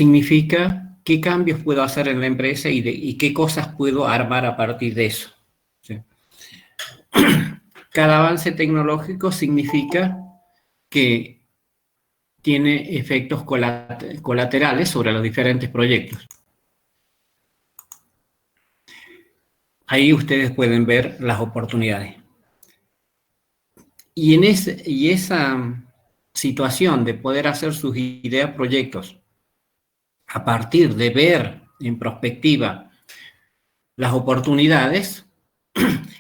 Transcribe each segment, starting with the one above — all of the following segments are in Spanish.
significa qué cambios puedo hacer en la empresa y qué cosas puedo armar a partir de eso. ¿Sí? Cada avance tecnológico significa que tiene efectos colaterales sobre los diferentes proyectos. Ahí ustedes pueden ver las oportunidades. Y esa situación de poder hacer sus ideas, proyectos, a partir de ver en perspectiva las oportunidades,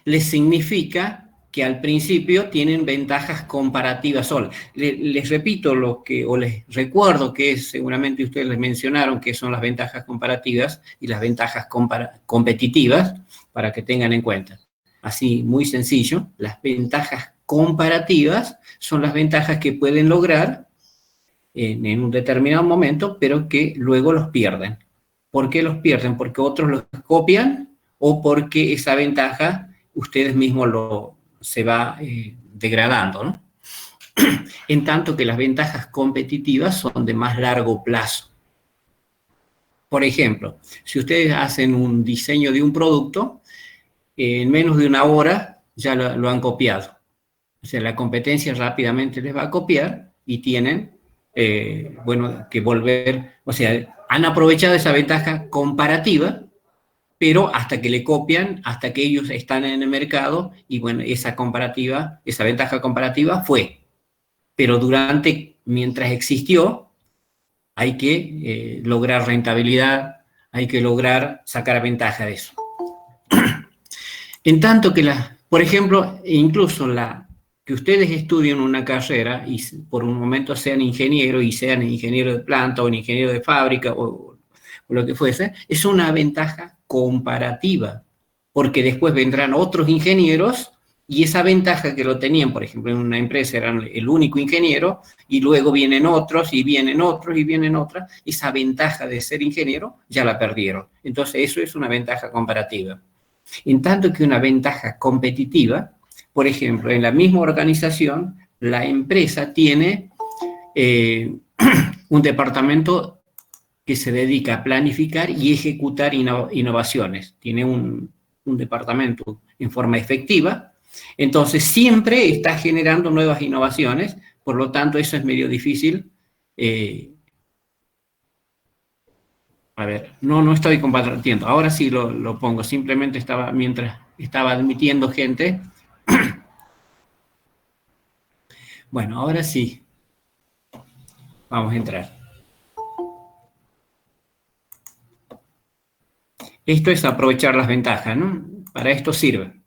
les significa que al principio tienen ventajas comparativas solas. Les repito o les recuerdo que seguramente ustedes les mencionaron que son las ventajas comparativas y las ventajas competitivas, para que tengan en cuenta. Así, muy sencillo, las ventajas comparativas son las ventajas que pueden lograr en un determinado momento, pero que luego los pierden. ¿Por qué los pierden? Porque otros los copian o porque esa ventaja ustedes mismos se va degradando, ¿no? En tanto que las ventajas competitivas son de más largo plazo. Por ejemplo, si ustedes hacen un diseño de un producto, en menos de una hora ya lo han copiado. O sea, la competencia rápidamente les va a copiar y tienen, que volver, o sea, han aprovechado esa ventaja comparativa, pero hasta que le copian, hasta que ellos están en el mercado, y bueno, esa ventaja comparativa fue. Pero mientras existió, hay que lograr rentabilidad, hay que lograr sacar ventaja de eso. En tanto que por ejemplo, incluso que ustedes estudien una carrera y por un momento sean ingenieros y sean ingeniero de planta o ingeniero de fábrica o lo que fuese, es una ventaja comparativa, porque después vendrán otros ingenieros y esa ventaja que lo tenían, por ejemplo, en una empresa eran el único ingeniero y luego vienen otros y vienen otros y vienen otras, esa ventaja de ser ingeniero ya la perdieron. Entonces eso es una ventaja comparativa. En tanto que una ventaja competitiva, por ejemplo, en la misma organización, la empresa tiene un departamento que se dedica a planificar y ejecutar innovaciones. Tiene un departamento en forma efectiva, entonces siempre está generando nuevas innovaciones, por lo tanto eso es medio difícil. A ver, no estoy compartiendo, ahora sí lo pongo, simplemente mientras estaba admitiendo gente. Bueno, ahora sí, vamos a entrar. Esto es aprovechar las ventajas, ¿no? Para esto sirve.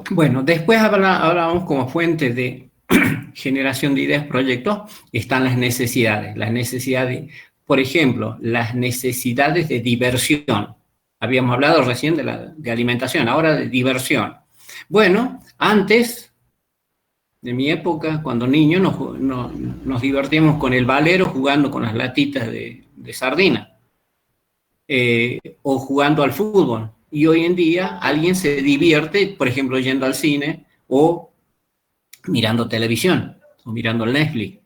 Bueno, después hablábamos como fuente de generación de ideas, proyectos, están las necesidades. Las necesidades, por ejemplo, las necesidades de diversión. Habíamos hablado recién de alimentación, ahora de diversión. Bueno, antes, de mi época, cuando niños, nos divertíamos con el valero jugando con las latitas de sardina. O jugando al fútbol. Y hoy en día alguien se divierte, por ejemplo, yendo al cine o mirando televisión o mirando el Netflix.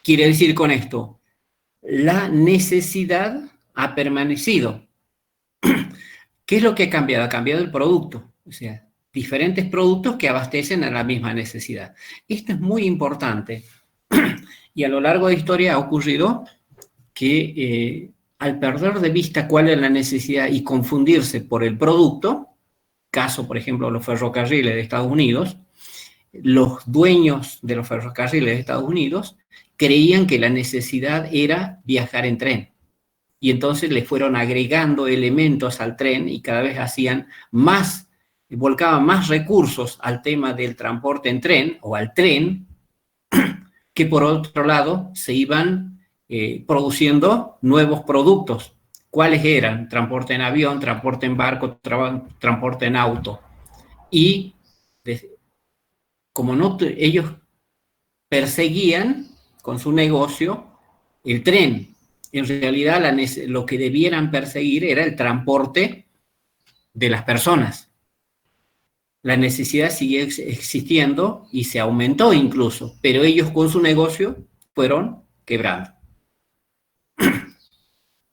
Quiere decir con esto, la necesidad ha permanecido. ¿Qué es lo que ha cambiado? Ha cambiado el producto. O sea, diferentes productos que abastecen a la misma necesidad. Esto es muy importante. Y a lo largo de la historia ha ocurrido que al perder de vista cuál es la necesidad y confundirse por el producto, caso, por ejemplo, los ferrocarriles de Estados Unidos, los dueños de los ferrocarriles de Estados Unidos creían que la necesidad era viajar en tren. Y entonces le fueron agregando elementos al tren y cada vez volcaban más recursos al tema del transporte en tren o al tren, que por otro lado se iban produciendo nuevos productos. ¿Cuáles eran? Transporte en avión, transporte en barco, transporte en auto. Y como ellos perseguían con su negocio el tren, en realidad lo que debieran perseguir era el transporte de las personas. La necesidad sigue existiendo y se aumentó incluso, pero ellos con su negocio fueron quebrando.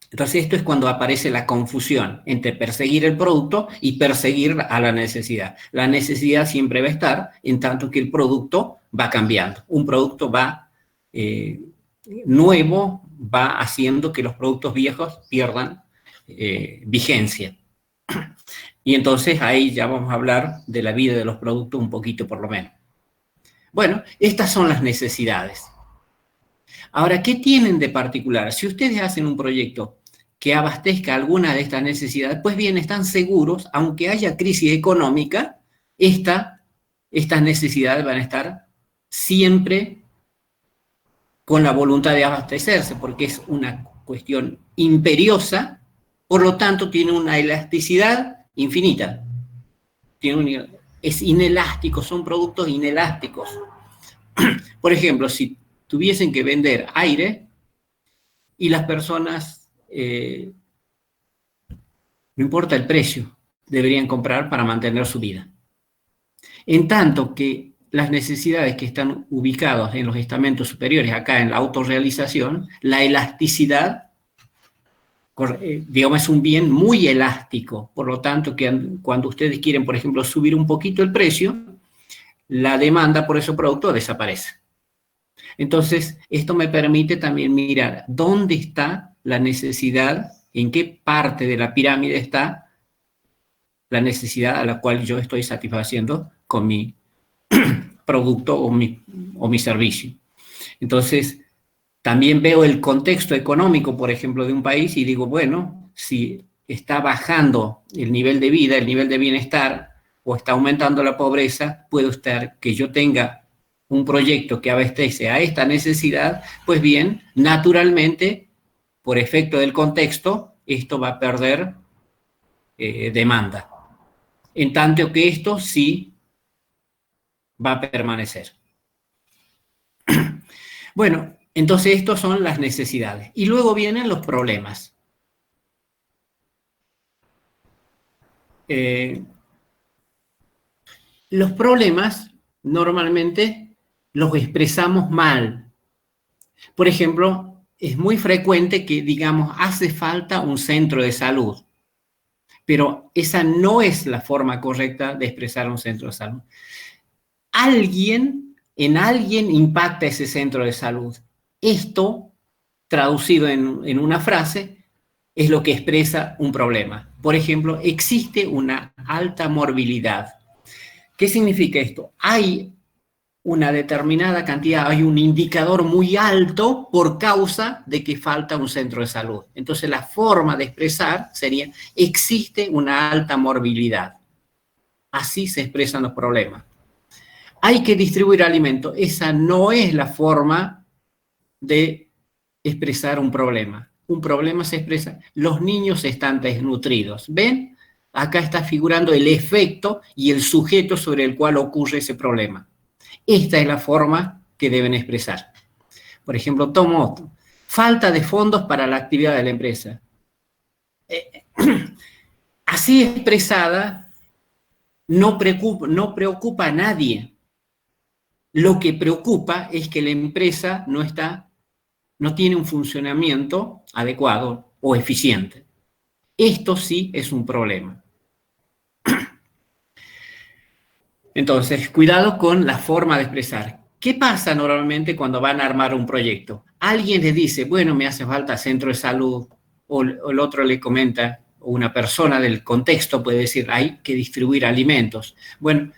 Entonces esto es cuando aparece la confusión entre perseguir el producto y perseguir a la necesidad. La necesidad siempre va a estar en tanto que el producto va cambiando. Un producto nuevo va haciendo que los productos viejos pierdan vigencia. Y entonces ahí ya vamos a hablar de la vida de los productos un poquito por lo menos. Bueno, estas son las necesidades. Ahora, ¿qué tienen de particular? Si ustedes hacen un proyecto que abastezca alguna de estas necesidades, pues bien, están seguros, aunque haya crisis económica, estas necesidades van a estar siempre con la voluntad de abastecerse, porque es una cuestión imperiosa, por lo tanto tiene una elasticidad infinita. Es inelástico, son productos inelásticos. Por ejemplo, si tuviesen que vender aire y las personas, no importa el precio, deberían comprar para mantener su vida. En tanto que las necesidades que están ubicadas en los estamentos superiores, acá en la autorrealización, la elasticidad, digamos, es un bien muy elástico. Por lo tanto, que cuando ustedes quieren, por ejemplo, subir un poquito el precio, la demanda por ese producto desaparece. Entonces, esto me permite también mirar dónde está la necesidad, en qué parte de la pirámide está la necesidad a la cual yo estoy satisfaciendo con mi producto o mi servicio. Entonces, también veo el contexto económico, por ejemplo, de un país y digo, bueno, si está bajando el nivel de vida, el nivel de bienestar, o está aumentando la pobreza, puede estar que yo tenga un proyecto que abastece a esta necesidad, pues bien, naturalmente, por efecto del contexto, esto va a perder demanda. En tanto que esto sí va a permanecer. Bueno, entonces estos son las necesidades. Y luego vienen los problemas. Los problemas normalmente los expresamos mal. Por ejemplo, es muy frecuente que digamos, hace falta un centro de salud. Pero esa no es la forma correcta de expresar un centro de salud. En alguien impacta ese centro de salud. Esto, traducido en una frase, es lo que expresa un problema. Por ejemplo, existe una alta morbilidad. ¿Qué significa esto? Hay una determinada cantidad, hay un indicador muy alto por causa de que falta un centro de salud. Entonces, la forma de expresar sería, existe una alta morbilidad. Así se expresan los problemas. Hay que distribuir alimentos. Esa no es la forma de expresar un problema. Un problema se expresa, los niños están desnutridos. ¿Ven? Acá está figurando el efecto y el sujeto sobre el cual ocurre ese problema. Esta es la forma que deben expresar. Por ejemplo, tomo otro. Falta de fondos para la actividad de la empresa. Así expresada, no preocupa a nadie. Lo que preocupa es que la empresa no tiene un funcionamiento adecuado o eficiente. Esto sí es un problema. Entonces, cuidado con la forma de expresar. ¿Qué pasa normalmente cuando van a armar un proyecto? Alguien les dice, bueno, me hace falta centro de salud, o el otro le comenta, o una persona del contexto puede decir, hay que distribuir alimentos. Bueno,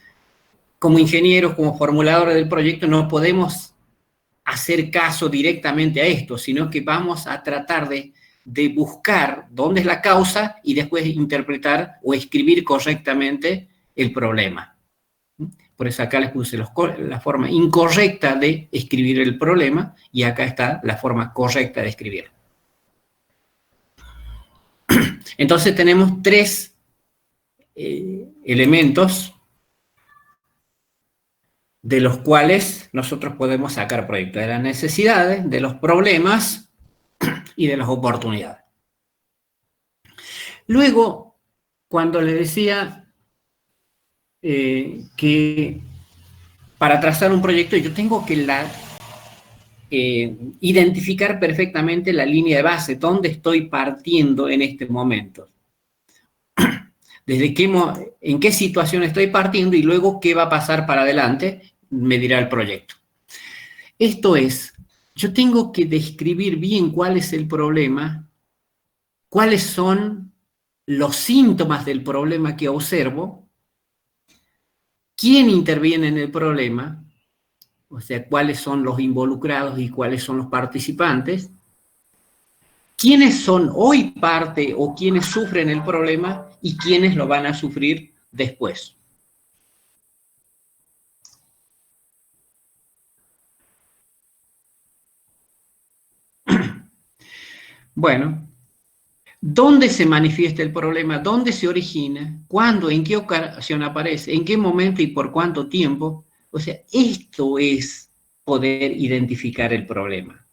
como ingenieros, como formuladores del proyecto, no podemos hacer caso directamente a esto, sino que vamos a tratar de buscar dónde es la causa y después interpretar o escribir correctamente el problema. Por eso acá les puse la forma incorrecta de escribir el problema y acá está la forma correcta de escribirlo. Entonces tenemos tres elementos de los cuales nosotros podemos sacar proyectos: de las necesidades, de los problemas y de las oportunidades. Luego, cuando le decía que para trazar un proyecto yo tengo que identificar perfectamente la línea de base, dónde estoy partiendo en este momento. En qué situación estoy partiendo y luego qué va a pasar para adelante, me dirá el proyecto. Esto es, yo tengo que describir bien cuál es el problema, cuáles son los síntomas del problema que observo, quién interviene en el problema, o sea, cuáles son los involucrados y cuáles son los participantes, quiénes son hoy parte o quiénes sufren el problema y quiénes lo van a sufrir después. Bueno, ¿dónde se manifiesta el problema? ¿Dónde se origina? ¿Cuándo? ¿En qué ocasión aparece? ¿En qué momento y por cuánto tiempo? O sea, esto es poder identificar el problema.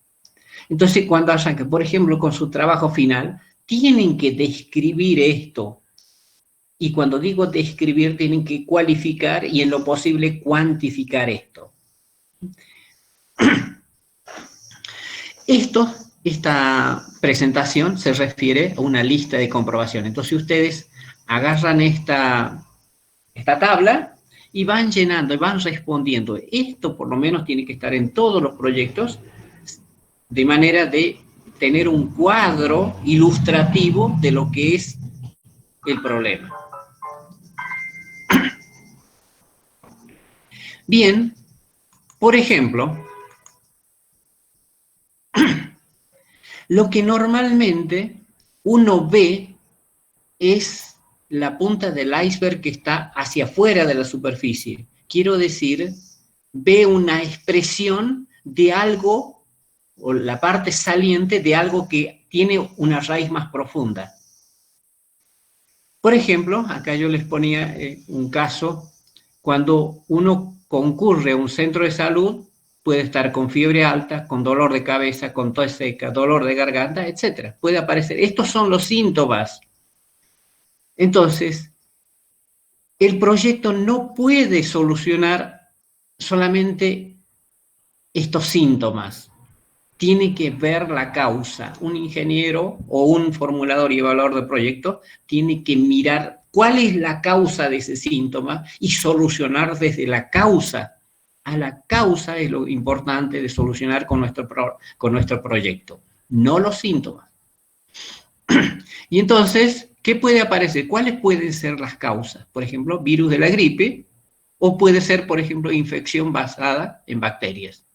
Entonces, cuando arrancan, por ejemplo, con su trabajo final, tienen que describir esto. Y cuando digo describir, tienen que cualificar y en lo posible cuantificar esto. Esta presentación se refiere a una lista de comprobación. Entonces ustedes agarran esta tabla y van llenando y van respondiendo. Esto por lo menos tiene que estar en todos los proyectos, de manera de tener un cuadro ilustrativo de lo que es el problema. Bien, por ejemplo, lo que normalmente uno ve es la punta del iceberg que está hacia afuera de la superficie. Quiero decir, ve una expresión de algo, o la parte saliente de algo que tiene una raíz más profunda. Por ejemplo, acá yo les ponía un caso, cuando uno concurre a un centro de salud, puede estar con fiebre alta, con dolor de cabeza, con tos seca, dolor de garganta, etc. Puede aparecer. Estos son los síntomas. Entonces, el proyecto no puede solucionar solamente estos síntomas. Tiene que ver la causa. Un ingeniero o un formulador y evaluador de proyectos tiene que mirar cuál es la causa de ese síntoma y solucionar desde la causa. A la causa es lo importante de solucionar con nuestro proyecto, no los síntomas. Y entonces, ¿qué puede aparecer? ¿Cuáles pueden ser las causas? Por ejemplo, virus de la gripe, o puede ser, por ejemplo, infección basada en bacterias.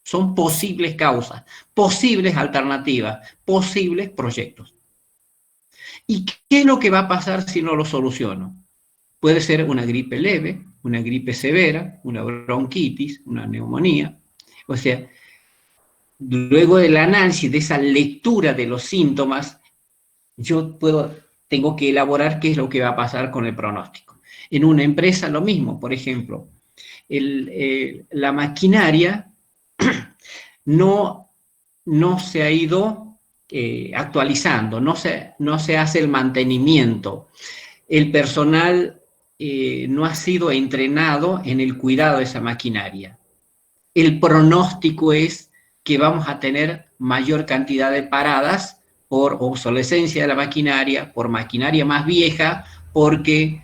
Son posibles causas, posibles alternativas, posibles proyectos. ¿Y qué es lo que va a pasar si no lo soluciono? Puede ser una gripe leve, una gripe severa, una bronquitis, una neumonía. O sea, luego del análisis, de esa lectura de los síntomas, yo tengo que elaborar qué es lo que va a pasar con el pronóstico. En una empresa lo mismo, por ejemplo, la maquinaria no se ha ido actualizando, no se hace el mantenimiento. El personal no ha sido entrenado en el cuidado de esa maquinaria. El pronóstico es que vamos a tener mayor cantidad de paradas por obsolescencia de la maquinaria, por maquinaria más vieja, porque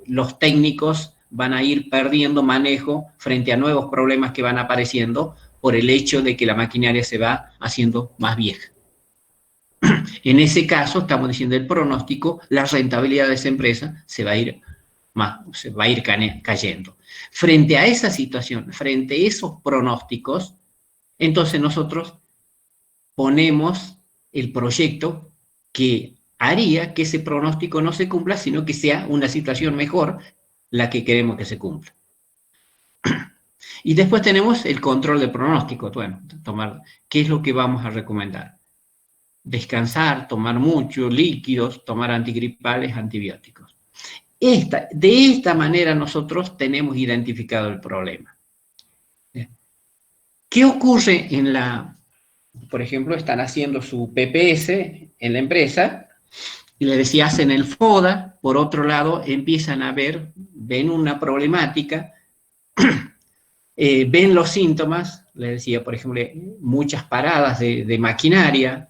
los técnicos van a ir perdiendo manejo frente a nuevos problemas que van apareciendo por el hecho de que la maquinaria se va haciendo más vieja. En ese caso, estamos diciendo el pronóstico, la rentabilidad de esa empresa se va a ir cayendo. Frente a esa situación, frente a esos pronósticos, entonces nosotros ponemos el proyecto que haría que ese pronóstico no se cumpla, sino que sea una situación mejor, la que queremos que se cumpla. Y después tenemos el control de pronóstico. Bueno, ¿qué es lo que vamos a recomendar? Descansar, tomar mucho, líquidos, tomar antigripales, antibióticos. De esta manera nosotros tenemos identificado el problema. ¿Qué ocurre por ejemplo, están haciendo su PPS en la empresa, y le decía, hacen el FODA, por otro lado, empiezan a ven una problemática, ven los síntomas, le decía, por ejemplo, muchas paradas de maquinaria,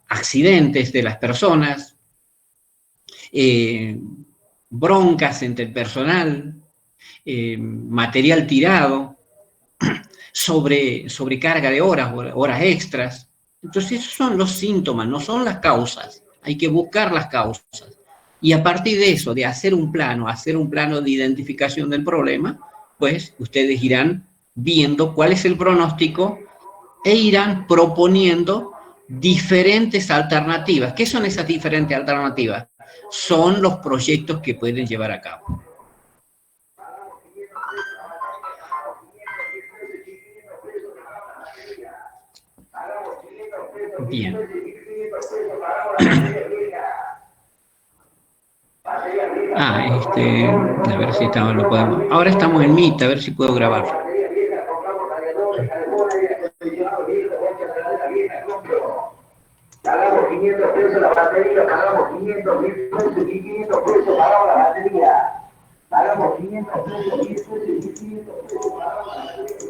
accidentes de las personas, broncas entre el personal, material tirado, sobrecarga de horas extras. Entonces, esos son los síntomas, no son las causas. Hay que buscar las causas. Y a partir de eso, de hacer un plano de identificación del problema, pues ustedes irán viendo cuál es el pronóstico e irán proponiendo diferentes alternativas. ¿Qué son esas diferentes alternativas? Son los proyectos que pueden llevar a cabo. Bien. A ver si lo podemos. Ahora estamos en Meet, a ver si puedo grabar. Pagamos 500 pesos la batería, pagamos 500 pesos y 500 pesos pagamos la batería. Pagamos 500 pesos, 10 pesos y 500 pesos pagamos la batería.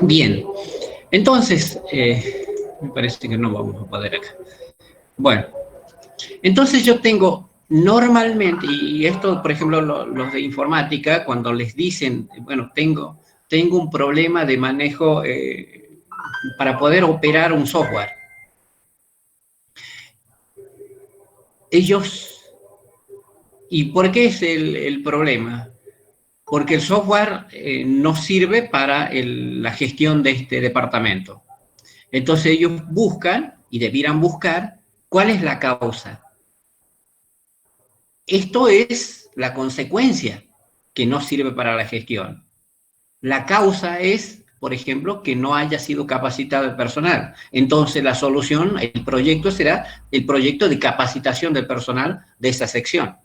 Bien, entonces, me parece que no vamos a poder acá. Bueno, entonces yo tengo normalmente, y esto, por ejemplo, los de informática, cuando les dicen, bueno, tengo un problema de manejo para poder operar un software. ¿Y por qué es el problema? Porque el software no sirve para la gestión de este departamento. Entonces ellos buscan, y debieran buscar, ¿cuál es la causa? Esto es la consecuencia que no sirve para la gestión. La causa es, por ejemplo, que no haya sido capacitado el personal. Entonces la solución, el proyecto será el proyecto de capacitación del personal de esa sección.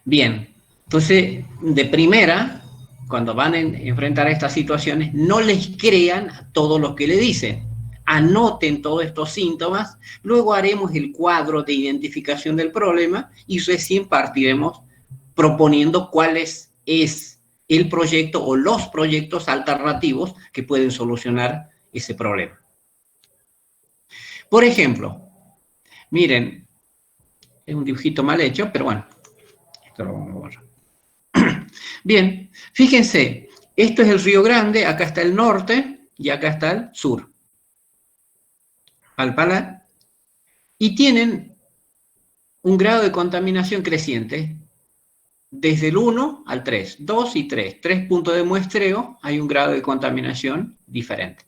Bien, entonces de primera, cuando van a enfrentar estas situaciones, no les crean a todo lo que le dicen. Anoten todos estos síntomas, luego haremos el cuadro de identificación del problema y recién partiremos proponiendo cuál es el proyecto o los proyectos alternativos que pueden solucionar ese problema. Por ejemplo, miren, es un dibujito mal hecho, pero bueno, esto lo vamos a borrar. Bien, fíjense, esto es el Río Grande, acá está el norte y acá está el sur. Palpala, y tienen un grado de contaminación creciente desde el 1 al 3, 2 y 3. 3 puntos de muestreo, hay un grado de contaminación diferente.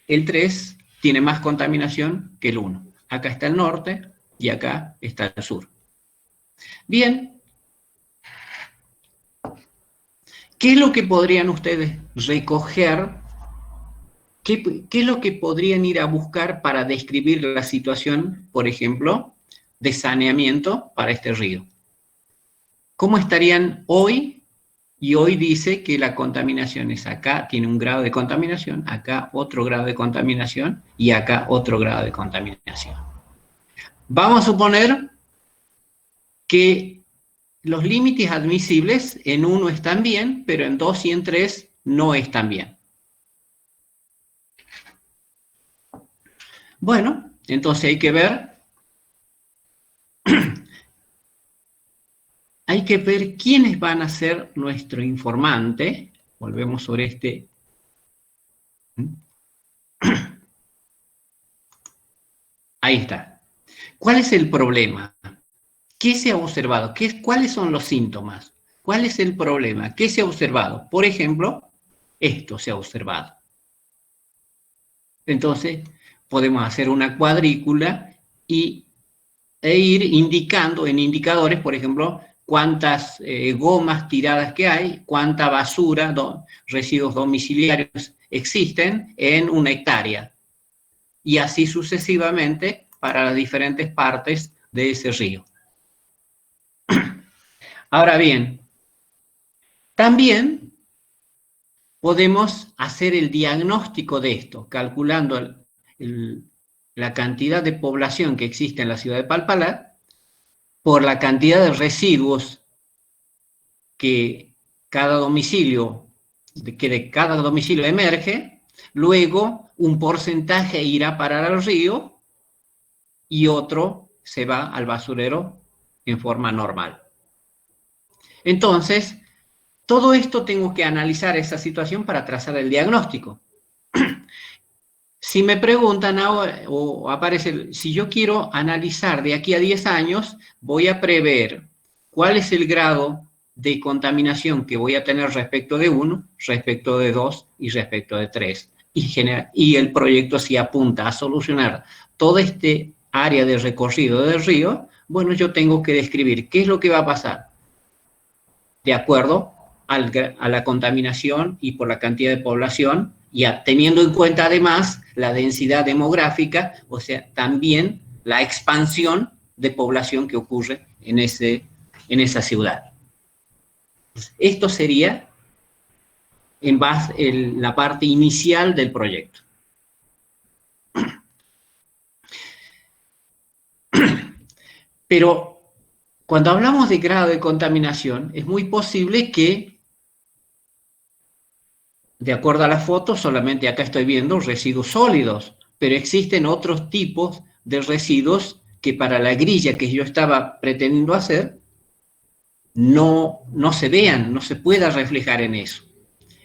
El 3 tiene más contaminación que el 1. Acá está el norte y acá está el sur. Bien. ¿Qué es lo que podrían ustedes recoger? ¿Qué es lo que podrían ir a buscar para describir la situación, por ejemplo, de saneamiento para este río? ¿Cómo estarían hoy? Y hoy dice que la contaminación es acá, tiene un grado de contaminación, acá otro grado de contaminación y acá otro grado de contaminación. Vamos a suponer que los límites admisibles en 1 están bien, pero en 2 y en 3 no están bien. Bueno, entonces hay que ver quiénes van a ser nuestro informante. Volvemos sobre este. Ahí está. ¿Cuál es el problema? ¿Qué se ha observado? ¿Cuáles son los síntomas? ¿Cuál es el problema? ¿Qué se ha observado? Por ejemplo, esto se ha observado. Entonces, podemos hacer una cuadrícula e ir indicando en indicadores, por ejemplo, cuántas gomas tiradas que hay, cuánta basura, residuos domiciliarios existen en una hectárea. Y así sucesivamente para las diferentes partes de ese río. Ahora bien, también podemos hacer el diagnóstico de esto, calculando la cantidad de población que existe en la ciudad de Palpalá por la cantidad de residuos que cada domicilio emerge, luego un porcentaje irá a parar al río y otro se va al basurero en forma normal. Entonces, todo esto tengo que analizar esa situación para trazar el diagnóstico. Si me preguntan ahora, o aparece, si yo quiero analizar de aquí a 10 años, voy a prever cuál es el grado de contaminación que voy a tener respecto de 1, respecto de 2 y respecto de 3. Y el proyecto si apunta a solucionar toda este área de recorrido del río, bueno, yo tengo que describir qué es lo que va a pasar de acuerdo a la contaminación y por la cantidad de población, y teniendo en cuenta además la densidad demográfica, o sea, también la expansión de población que ocurre en esa ciudad. Esto sería en base la parte inicial del proyecto. Pero cuando hablamos de grado de contaminación, es muy posible que, de acuerdo a la foto, solamente acá estoy viendo residuos sólidos, pero existen otros tipos de residuos que para la grilla que yo estaba pretendiendo hacer, no se vean, no se pueda reflejar en eso.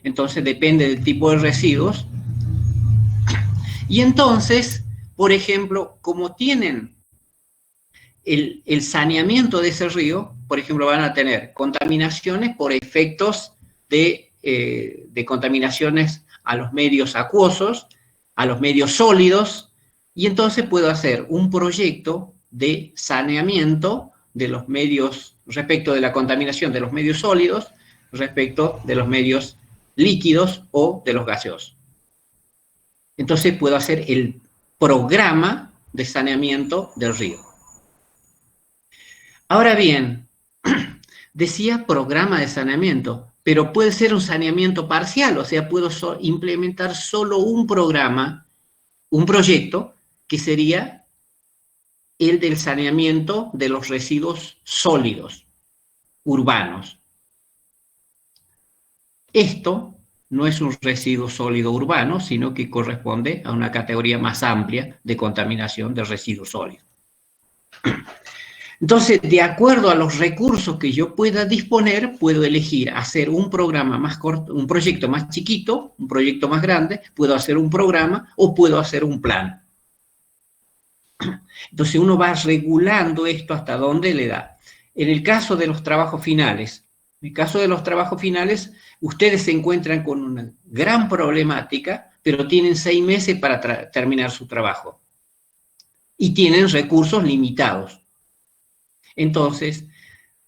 Entonces depende del tipo de residuos. Y entonces, por ejemplo, como tienen el saneamiento de ese río, por ejemplo, van a tener contaminaciones por efectos de contaminaciones a los medios acuosos, a los medios sólidos, y entonces puedo hacer un proyecto de saneamiento de los medios, respecto de la contaminación de los medios sólidos, respecto de los medios líquidos o de los gaseosos. Entonces puedo hacer el programa de saneamiento del río. Ahora bien, decía programa de saneamiento, pero puede ser un saneamiento parcial, o sea, puedo implementar solo un programa, un proyecto, que sería el del saneamiento de los residuos sólidos, urbanos. Esto no es un residuo sólido urbano, sino que corresponde a una categoría más amplia de contaminación de residuos sólidos. Entonces, de acuerdo a los recursos que yo pueda disponer, puedo elegir hacer un programa más corto, un proyecto más chiquito, un proyecto más grande, puedo hacer un programa o puedo hacer un plan. Entonces, uno va regulando esto hasta donde le da. En el caso de los trabajos finales, ustedes se encuentran con una gran problemática, pero tienen 6 meses para terminar su trabajo. Y tienen recursos limitados. Entonces,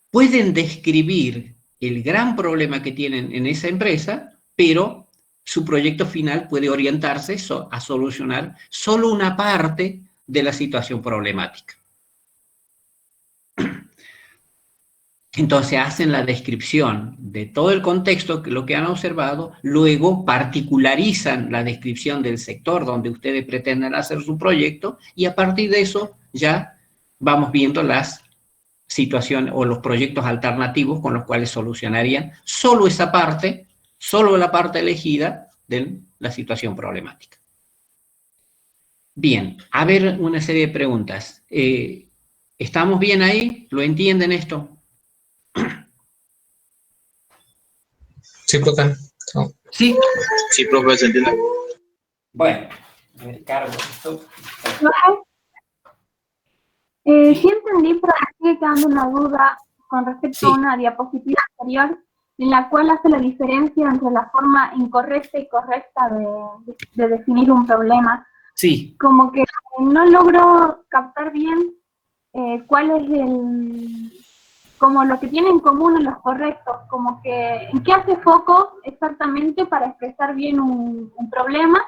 pueden describir el gran problema que tienen en esa empresa, pero su proyecto final puede orientarse a solucionar solo una parte de la situación problemática. Entonces hacen la descripción de todo el contexto, lo que han observado, luego particularizan la descripción del sector donde ustedes pretenden hacer su proyecto y a partir de eso ya vamos viendo las situaciones o los proyectos alternativos con los cuales solucionarían solo esa parte, solo la parte elegida de la situación problemática. Bien, a ver una serie de preguntas. ¿Estamos bien ahí? ¿Lo entienden esto? Sí, profe. No. Sí. Sí, profe, ¿se entiende? Bueno, me cargo esto. Sí entendí, pero me sigue quedando una duda con respecto a una diapositiva anterior. en la cual hace la diferencia entre la forma incorrecta y correcta de definir un problema. Sí. Como que no logro captar bien cuál es como lo que tienen en común en los correctos, como que en qué hace foco exactamente para expresar bien un problema,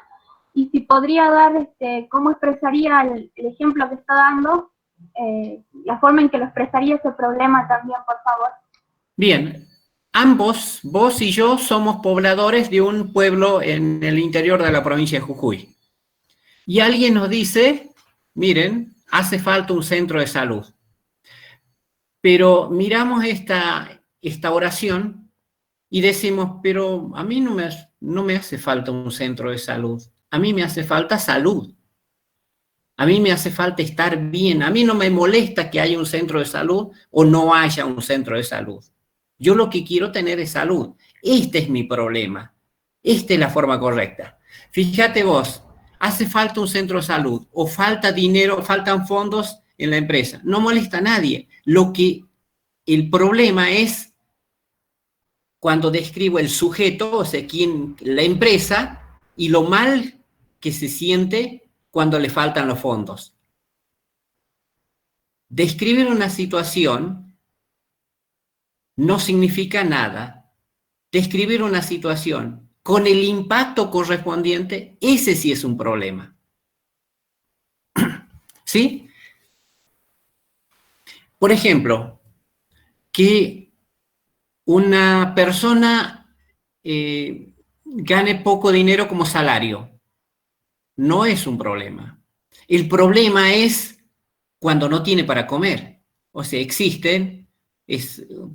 y si podría dar cómo expresaría el ejemplo que está dando, la forma en que lo expresaría ese problema también, por favor. Bien, ambos, vos y yo, somos pobladores de un pueblo en el interior de la provincia de Jujuy. Y alguien nos dice, miren, hace falta un centro de salud. Pero miramos esta oración y decimos, pero a mí no me hace falta un centro de salud. A mí me hace falta salud. A mí me hace falta estar bien. A mí no me molesta que haya un centro de salud o no haya un centro de salud. Yo lo que quiero tener es salud. Este es mi problema. Esta es la forma correcta. Fíjate vos, hace falta un centro de salud o falta dinero, faltan fondos en la empresa. No molesta a nadie. El problema es cuando describo el sujeto, o sea, la empresa, y lo mal que se siente cuando le faltan los fondos. Describir una situación no significa nada. Describir una situación con el impacto correspondiente, ese sí es un problema. ¿Sí? Por ejemplo, que una persona gane poco dinero como salario. No es un problema. El problema es cuando no tiene para comer. O sea, existen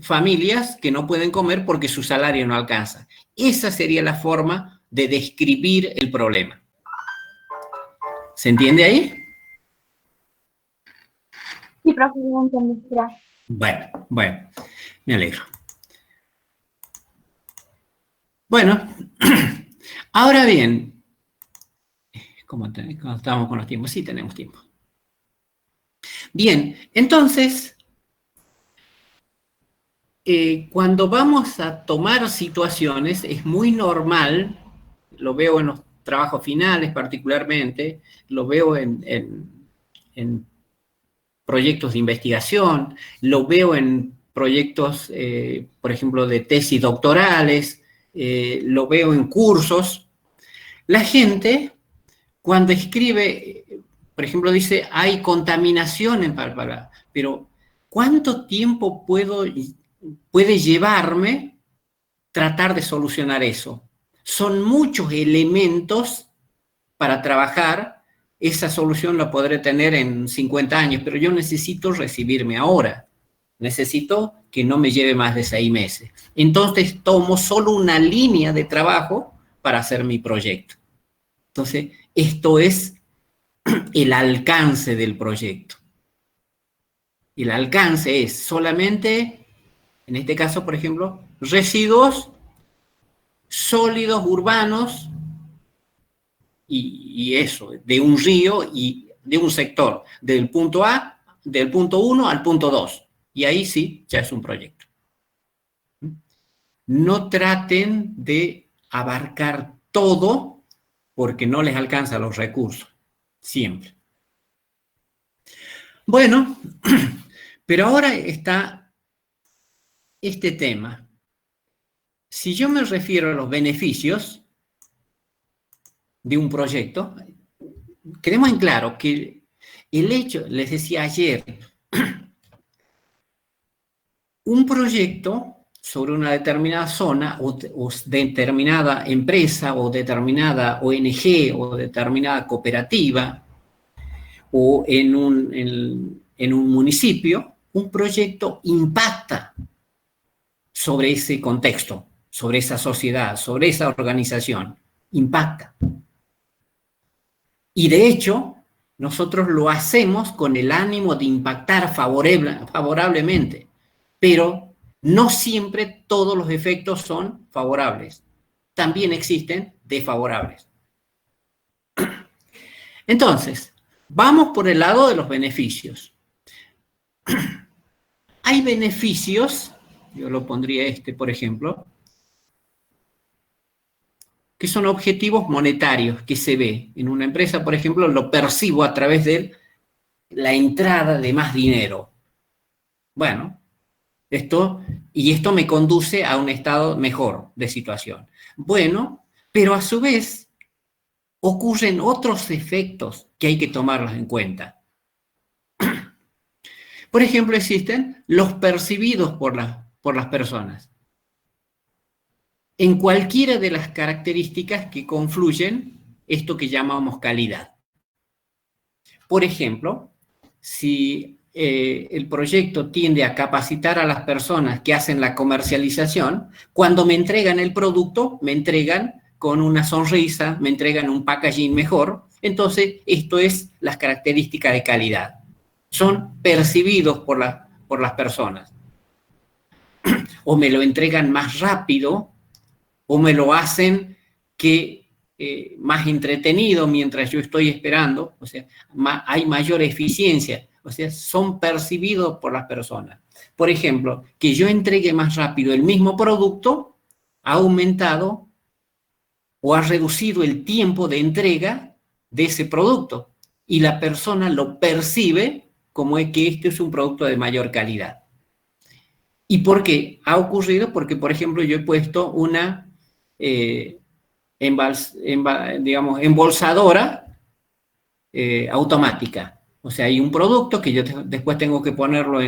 familias que no pueden comer porque su salario no alcanza. Esa sería la forma de describir el problema. ¿Se entiende ahí? Sí, profe, no entendí. Gracias. Bueno, me alegro. Bueno, ahora bien, ¿cómo estamos con los tiempos? Sí, tenemos tiempo. Bien, entonces, cuando vamos a tomar situaciones, es muy normal, lo veo en los trabajos finales particularmente, lo veo en proyectos de investigación, lo veo en proyectos, por ejemplo, de tesis doctorales, lo veo en cursos. La gente, cuando escribe, por ejemplo, dice, hay contaminación en Palpalá, pero ¿cuánto tiempo puede llevarme tratar de solucionar eso? Son muchos elementos para trabajar. Esa solución la podré tener en 50 años, pero yo necesito recibirme ahora. Necesito que no me lleve más de 6 meses. Entonces tomo solo una línea de trabajo para hacer mi proyecto. Entonces, esto es el alcance del proyecto. El alcance es solamente, en este caso, por ejemplo, residuos sólidos urbanos y eso, de un río y de un sector, del punto A, del punto 1 al punto 2. Y ahí sí, ya es un proyecto. No traten de abarcar todo porque no les alcanzan los recursos, siempre. Bueno, pero ahora está este tema. Si yo me refiero a los beneficios de un proyecto, quedemos en claro que el hecho, les decía ayer, un proyecto sobre una determinada zona o determinada empresa o determinada ONG o determinada cooperativa o en un municipio, un proyecto impacta sobre ese contexto, sobre esa sociedad, sobre esa organización, impacta. Y de hecho, nosotros lo hacemos con el ánimo de impactar favorablemente, pero no siempre todos los efectos son favorables. También existen desfavorables. Entonces, vamos por el lado de los beneficios. Hay beneficios yo lo pondría por ejemplo, que son objetivos monetarios que se ve en una empresa, por ejemplo, lo percibo a través de la entrada de más dinero. Bueno, esto me conduce a un estado mejor de situación. Bueno, pero a su vez ocurren otros efectos que hay que tomarlos en cuenta. Por ejemplo, existen los percibidos por las personas en cualquiera de las características que confluyen esto que llamamos calidad. Por ejemplo, si el proyecto tiende a capacitar a las personas que hacen la comercialización, cuando me entregan el producto, me entregan con una sonrisa, me entregan un packaging mejor, entonces esto es las características de calidad. Son percibidos por las personas. O me lo entregan más rápido, o me lo hacen más entretenido mientras yo estoy esperando, o sea, hay mayor eficiencia, o sea, son percibidos por las personas. Por ejemplo, que yo entregue más rápido el mismo producto ha aumentado o ha reducido el tiempo de entrega de ese producto y la persona lo percibe como que este es un producto de mayor calidad. ¿Y por qué? Ha ocurrido porque, por ejemplo, yo he puesto una embolsadora automática. O sea, hay un producto que yo después tengo que ponerlo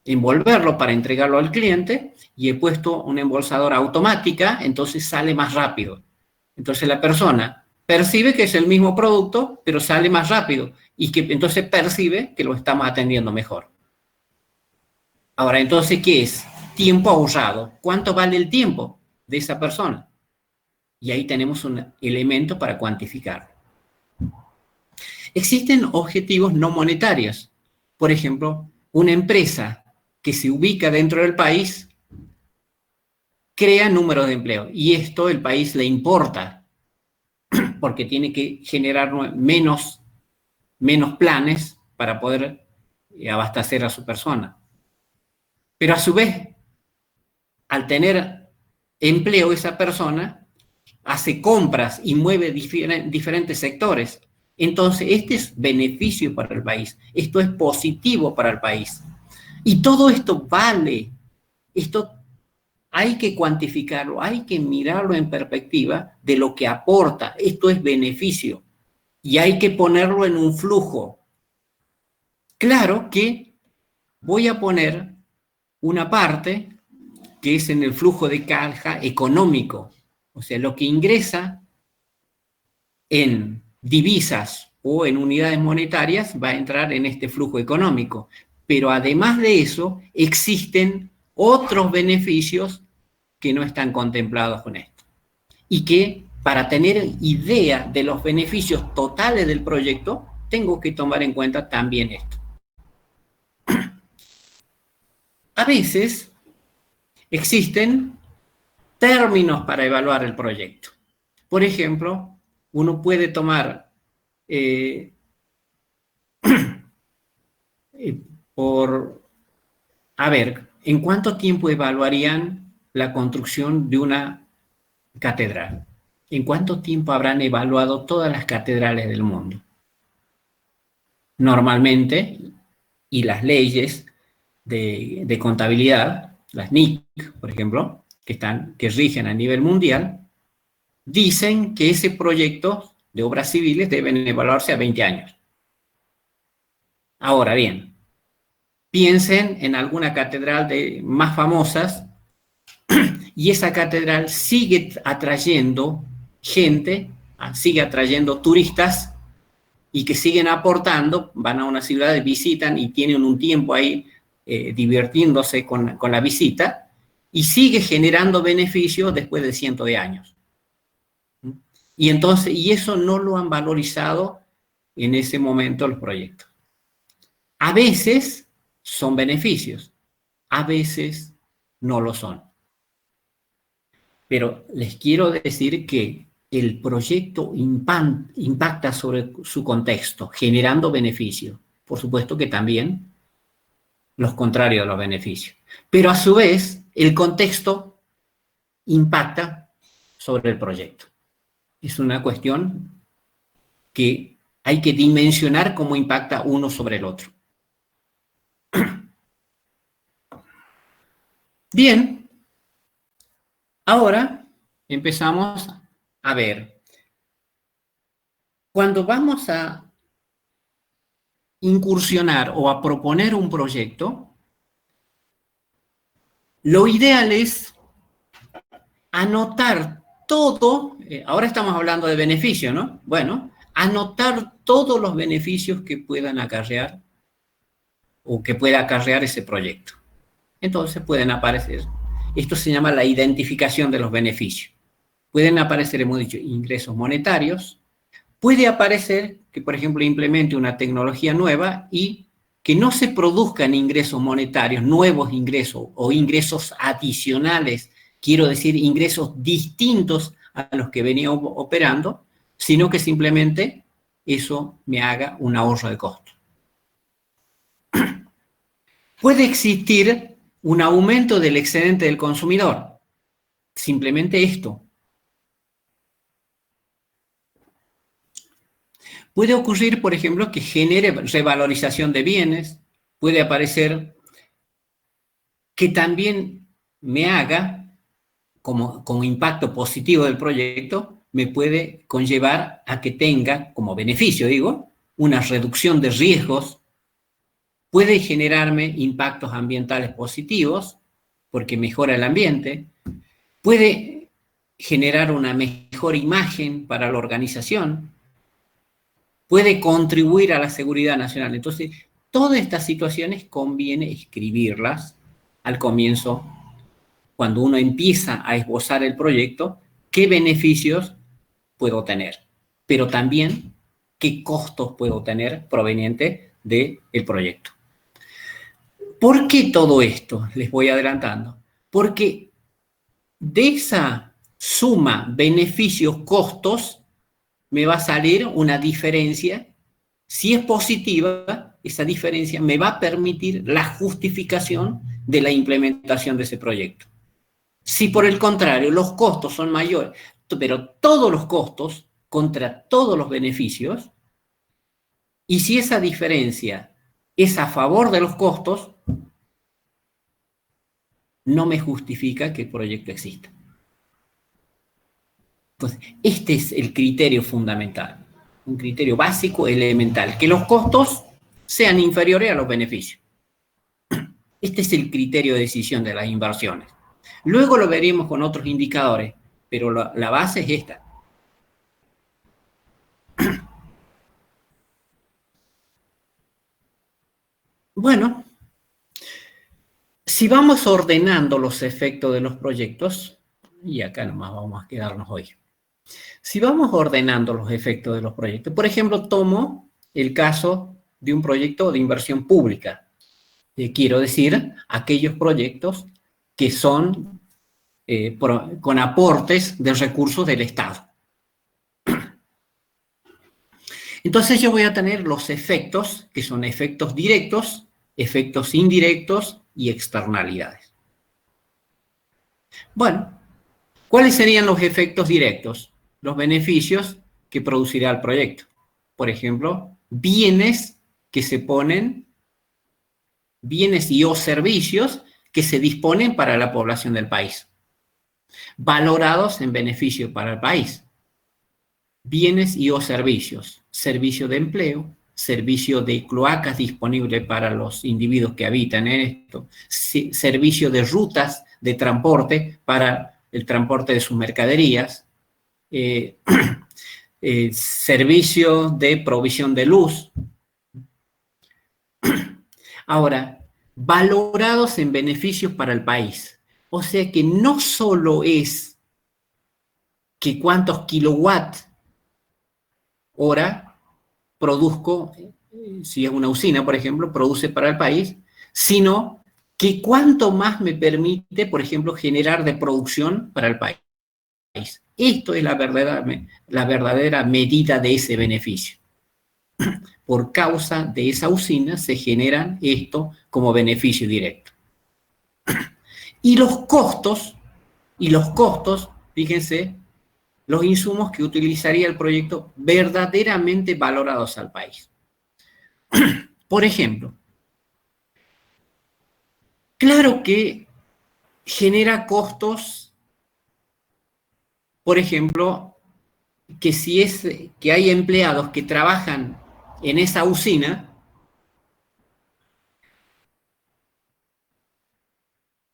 envolverlo para entregarlo al cliente y he puesto una embolsadora automática, entonces sale más rápido. Entonces la persona percibe que es el mismo producto, pero sale más rápido y que entonces percibe que lo estamos atendiendo mejor. Ahora, entonces, ¿qué es? Tiempo ahorrado. ¿Cuánto vale el tiempo de esa persona? Y ahí tenemos un elemento para cuantificarlo. Existen objetivos no monetarios. Por ejemplo, una empresa que se ubica dentro del país crea números de empleo y esto el país le importa porque tiene que generar menos planes para poder abastecer a su persona. Pero a su vez, al tener empleo esa persona, hace compras y mueve diferentes sectores. Entonces, este es beneficio para el país. Esto es positivo para el país. Y todo esto vale. Esto hay que cuantificarlo, hay que mirarlo en perspectiva de lo que aporta. Esto es beneficio. Y hay que ponerlo en un flujo. Claro que voy a poner una parte que es en el flujo de caja económico. O sea, lo que ingresa en divisas o en unidades monetarias va a entrar en este flujo económico. Pero además de eso, existen otros beneficios que no están contemplados con esto. Y que para tener idea de los beneficios totales del proyecto, tengo que tomar en cuenta también esto. A veces existen términos para evaluar el proyecto. Por ejemplo, uno puede tomar ¿en cuánto tiempo evaluarían la construcción de una catedral? ¿En cuánto tiempo habrán evaluado todas las catedrales del mundo? Normalmente, y las leyes de contabilidad, las NIC, por ejemplo, que rigen a nivel mundial, dicen que ese proyecto de obras civiles deben evaluarse a 20 años. Ahora bien, piensen en alguna catedral más famosas y esa catedral sigue atrayendo gente, sigue atrayendo turistas y que siguen aportando, van a una ciudad, visitan y tienen un tiempo ahí divirtiéndose con la visita y sigue generando beneficios después de cientos de años. Y eso no lo han valorizado en ese momento los proyectos. A veces son beneficios, a veces no lo son. Pero les quiero decir que el proyecto impacta sobre su contexto, generando beneficios. Por supuesto que también los contrarios de los beneficios. Pero a su vez, el contexto impacta sobre el proyecto. Es una cuestión que hay que dimensionar cómo impacta uno sobre el otro. Bien, ahora empezamos a ver. Cuando vamos a incursionar o a proponer un proyecto, lo ideal es anotar todo, ahora estamos hablando de beneficio, ¿no? Bueno, anotar todos los beneficios que puedan acarrear o que pueda acarrear ese proyecto. Entonces pueden aparecer, esto se llama la identificación de los beneficios. Pueden aparecer, hemos dicho, ingresos monetarios. Puede aparecer que, por ejemplo, implemente una tecnología nueva y que no se produzcan ingresos monetarios, nuevos ingresos o ingresos adicionales, quiero decir, ingresos distintos a los que venía operando, sino que simplemente eso me haga un ahorro de costo. Puede existir un aumento del excedente del consumidor. Simplemente esto. Puede ocurrir, por ejemplo, que genere revalorización de bienes. Puede aparecer que también me haga, como impacto positivo del proyecto, me puede conllevar a que tenga, como beneficio, digo, una reducción de riesgos. Puede generarme impactos ambientales positivos, porque mejora el ambiente. Puede generar una mejor imagen para la organización. Puede contribuir a la seguridad nacional. Entonces, todas estas situaciones conviene escribirlas al comienzo, cuando uno empieza a esbozar el proyecto, qué beneficios puedo tener, pero también qué costos puedo tener provenientes del proyecto. ¿Por qué todo esto? Les voy adelantando. Porque de esa suma beneficios-costos me va a salir una diferencia. Si es positiva, esa diferencia me va a permitir la justificación de la implementación de ese proyecto. Si por el contrario los costos son mayores, pero todos los costos contra todos los beneficios, y si esa diferencia es a favor de los costos, no me justifica que el proyecto exista. Entonces, este es el criterio fundamental, un criterio básico, elemental, que los costos sean inferiores a los beneficios. Este es el criterio de decisión de las inversiones. Luego lo veremos con otros indicadores, pero la base es esta. Bueno, si vamos ordenando los efectos de los proyectos, y acá nomás vamos a quedarnos hoy. Si vamos ordenando los efectos de los proyectos, por ejemplo, tomo el caso de un proyecto de inversión pública. Quiero decir, aquellos proyectos que son con aportes de recursos del Estado. Entonces yo voy a tener los efectos, que son efectos directos, efectos indirectos y externalidades. Bueno, ¿cuáles serían los efectos directos? Los beneficios que producirá el proyecto. Por ejemplo, bienes que se ponen, bienes y o servicios que se disponen para la población del país, valorados en beneficio para el país. Bienes y o servicios, servicio de empleo, servicio de cloacas disponible para los individuos que habitan en esto, servicio de rutas de transporte para el transporte de sus mercaderías, servicio de provisión de luz. Ahora, valorados en beneficios para el país. O sea que no solo es que cuántos kilowatt hora produzco, si es una usina, por ejemplo, produce para el país, sino que cuánto más me permite, por ejemplo, generar de producción para el país. Esto es la verdadera medida de ese beneficio. por causa de esa usina se generan esto como beneficio directo. Y los costos, fíjense, los insumos que utilizaría el proyecto verdaderamente valorados al país. Por ejemplo, claro que genera costos, por ejemplo, que si es que hay empleados que trabajan en esa usina,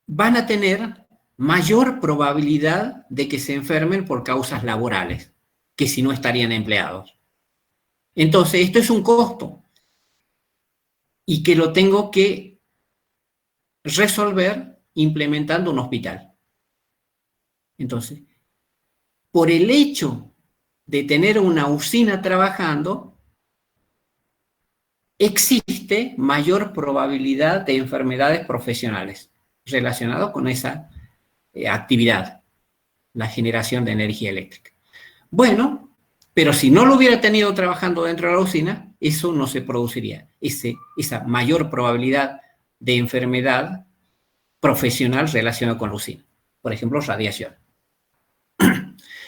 van a tener mayor probabilidad de que se enfermen por causas laborales, que si no estarían empleados. Entonces, esto es un costo y que lo tengo que resolver implementando un hospital. Entonces, por el hecho de tener una usina trabajando, existe mayor probabilidad de enfermedades profesionales relacionadas con esa actividad, la generación de energía eléctrica. Bueno, pero si no lo hubiera tenido trabajando dentro de la usina, eso no se produciría, esa mayor probabilidad de enfermedad profesional relacionada con la usina. Por ejemplo, radiación.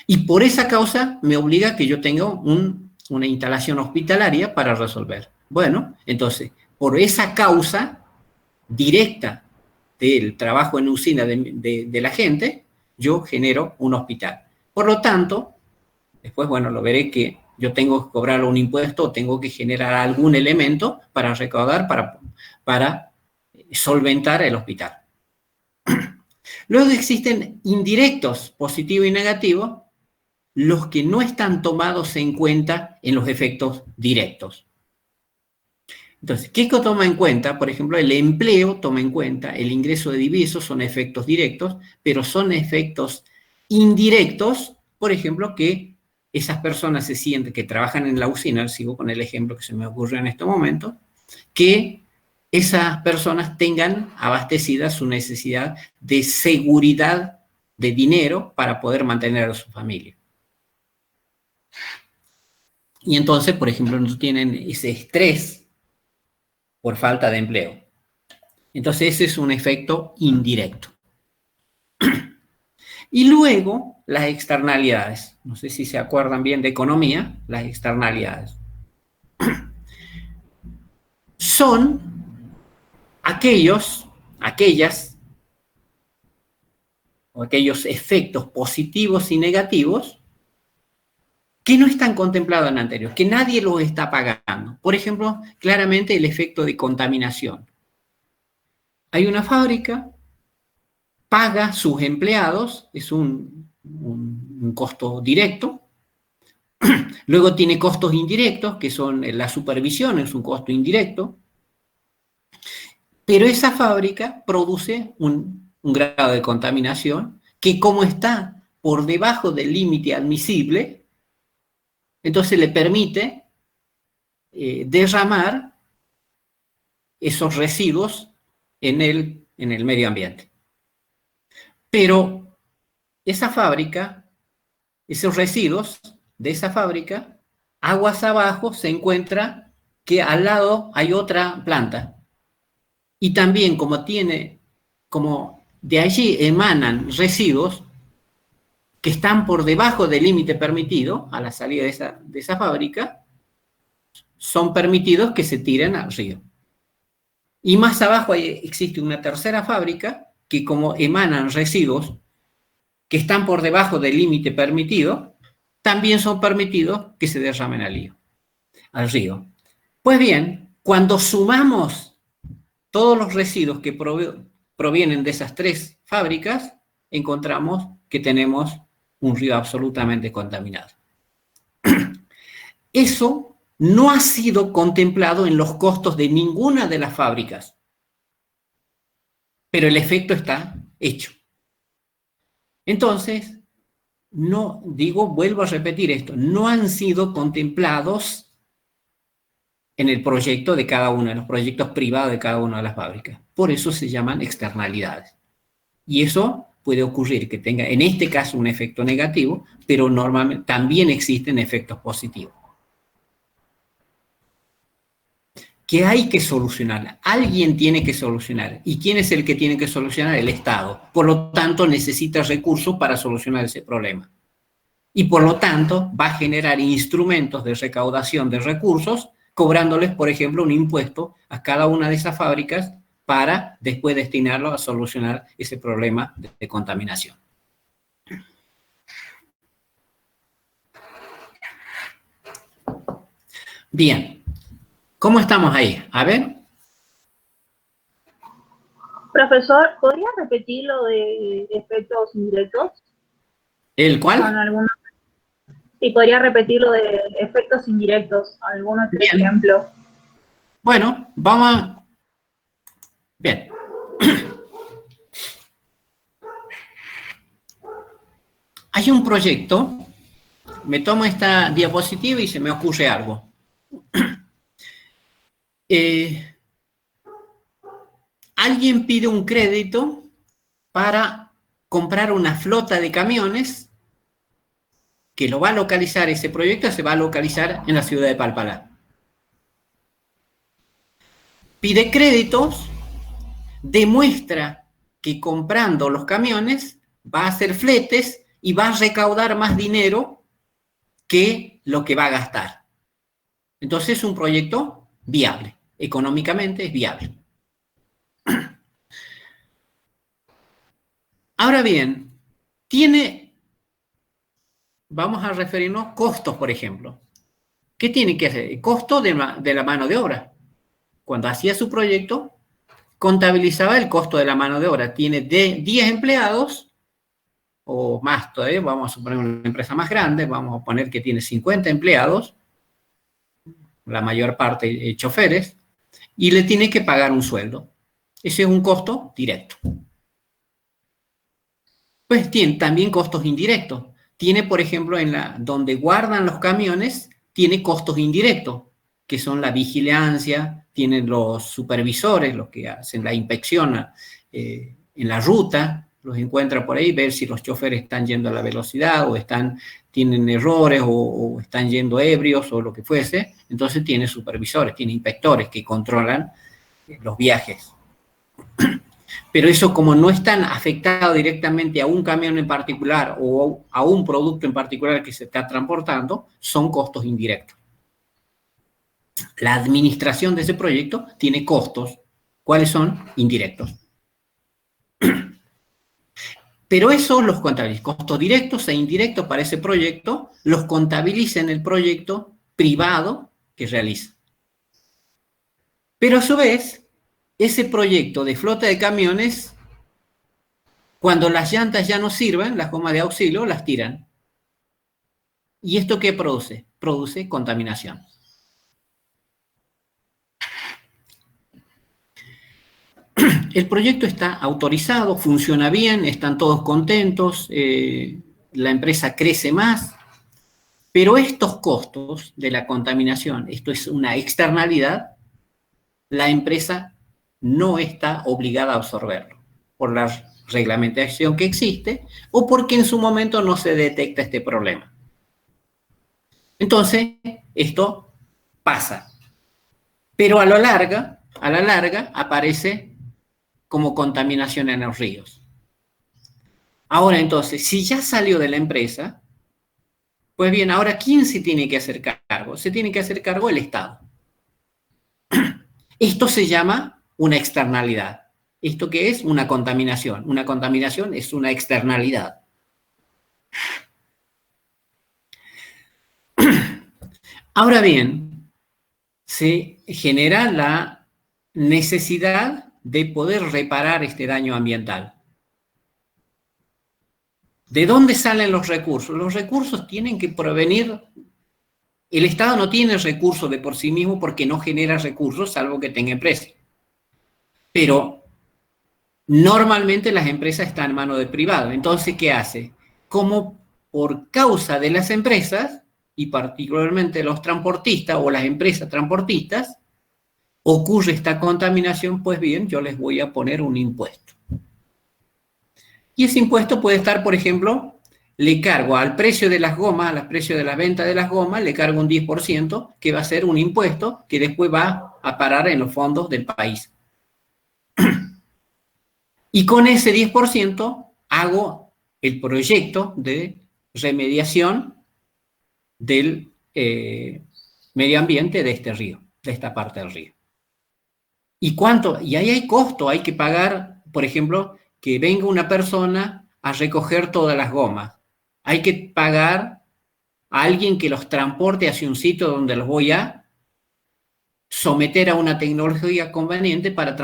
Y por esa causa me obliga a que yo tenga una instalación hospitalaria para resolver. Bueno, entonces, por esa causa directa del trabajo en usina de la gente, yo genero un hospital. Por lo tanto, después, bueno, lo veré que yo tengo que cobrar un impuesto, tengo que generar algún elemento para recaudar, para solventar el hospital. Luego existen indirectos, positivo y negativo, los que no están tomados en cuenta en los efectos directos. Entonces, ¿qué toma en cuenta? Por ejemplo, el empleo toma en cuenta, el ingreso de divisos son efectos directos, pero son efectos indirectos, por ejemplo, que esas personas se sienten que trabajan en la usina, sigo con el ejemplo que se me ocurrió en este momento, que esas personas tengan abastecida su necesidad de seguridad de dinero para poder mantener a su familia. Y entonces, por ejemplo, no tienen ese estrés por falta de empleo. Entonces, ese es un efecto indirecto. Y luego, las externalidades. No sé si se acuerdan bien de economía, las externalidades. Son aquellos efectos positivos y negativos que no están contemplados en anterior, que nadie los está pagando. Por ejemplo, claramente el efecto de contaminación. Hay una fábrica, paga a sus empleados, es un costo directo. Luego tiene costos indirectos, que son la supervisión, es un costo indirecto. Pero esa fábrica produce un grado de contaminación que, como está por debajo del límite admisible, entonces le permite derramar esos residuos en el medio ambiente. Pero esa fábrica, esos residuos de esa fábrica, aguas abajo se encuentra que al lado hay otra planta. Y también como de allí emanan residuos que están por debajo del límite permitido a la salida de esa fábrica, son permitidos que se tiren al río. Y más abajo existe una tercera fábrica que, como emanan residuos que están por debajo del límite permitido, también son permitidos que se derramen al río. Pues bien, cuando sumamos todos los residuos que provienen de esas tres fábricas, encontramos que tenemos un río absolutamente contaminado. Eso no ha sido contemplado en los costos de ninguna de las fábricas, pero el efecto está hecho. Entonces, vuelvo a repetir esto, no han sido contemplados en el proyecto de cada uno, en los proyectos privados de cada una de las fábricas. Por eso se llaman externalidades. Y eso puede ocurrir que tenga, en este caso, un efecto negativo, pero normalmente también existen efectos positivos. que hay que solucionar. Alguien tiene que solucionar. ¿Y quién es el que tiene que solucionar? El Estado. Por lo tanto, necesita recursos para solucionar ese problema. Y por lo tanto, va a generar instrumentos de recaudación de recursos, cobrándoles, por ejemplo, un impuesto a cada una de esas fábricas para después destinarlo a solucionar ese problema de contaminación. Bien, ¿cómo estamos ahí? A ver. Profesor, ¿podría repetir lo de efectos indirectos? ¿El cuál? Sí, podría repetir lo de efectos indirectos, algún otro ejemplo. Bueno, vamos a... Bien. Hay un proyecto, me tomo esta diapositiva y se me ocurre algo. Alguien pide un crédito para comprar una flota de camiones que lo va a localizar, ese proyecto se va a localizar en la ciudad de Palpalá. Pide créditos, demuestra que comprando los camiones va a hacer fletes y va a recaudar más dinero que lo que va a gastar. Entonces es un proyecto viable, económicamente es viable. Ahora bien, vamos a referirnos a costos, por ejemplo. ¿Qué tiene que hacer? El costo de la mano de obra. Cuando hacía su proyecto, contabilizaba el costo de la mano de obra. Tiene 10 empleados, o más todavía, vamos a suponer una empresa más grande, vamos a poner que tiene 50 empleados, la mayor parte choferes, y le tiene que pagar un sueldo. Ese es un costo directo. Pues tiene también costos indirectos. Tiene, por ejemplo, donde guardan los camiones, tiene costos indirectos, que son la vigilancia, tienen los supervisores, los que hacen la inspección en la ruta, los encuentra por ahí, ver si los choferes están yendo a la velocidad o tienen errores o están yendo ebrios o lo que fuese. Entonces tiene supervisores, tiene inspectores que controlan los viajes. Pero eso, como no están afectados directamente a un camión en particular o a un producto en particular que se está transportando, son costos indirectos. La administración de ese proyecto tiene costos. ¿Cuáles son? Indirectos. Pero esos los contabiliza. Costos directos e indirectos para ese proyecto los contabiliza en el proyecto privado que realiza. Pero a su vez, ese proyecto de flota de camiones, cuando las llantas ya no sirven, las gomas de auxilio, las tiran. ¿Y esto qué produce? Produce contaminación. El proyecto está autorizado, funciona bien, están todos contentos, la empresa crece más, pero estos costos de la contaminación, esto es una externalidad, la empresa no está obligada a absorberlo por la reglamentación que existe o porque en su momento no se detecta este problema. Entonces, esto pasa. Pero a la larga aparece como contaminación en los ríos. Ahora entonces, si ya salió de la empresa, pues bien, ahora ¿quién se tiene que hacer cargo? Se tiene que hacer cargo el Estado. Esto se llama una externalidad. ¿Esto qué es? Una contaminación. Una contaminación es una externalidad. Ahora bien, se genera la necesidad de poder reparar este daño ambiental. ¿De dónde salen los recursos? Los recursos tienen que provenir. El Estado no tiene recursos de por sí mismo porque no genera recursos, salvo que tenga empresas. Pero normalmente las empresas están en manos de privado. Entonces, ¿qué hace? Como por causa de las empresas, y particularmente los transportistas o las empresas transportistas, ocurre esta contaminación, pues bien, yo les voy a poner un impuesto. Y ese impuesto puede estar, por ejemplo, le cargo al precio de las gomas, al precio de la venta de las gomas, le cargo un 10%, que va a ser un impuesto que después va a parar en los fondos del país. Y con ese 10% hago el proyecto de remediación del medio ambiente de este río, de esta parte del río. ¿Y cuánto? Y ahí hay costo, hay que pagar, por ejemplo, que venga una persona a recoger todas las gomas. Hay que pagar a alguien que los transporte hacia un sitio donde los voy a someter a una tecnología conveniente para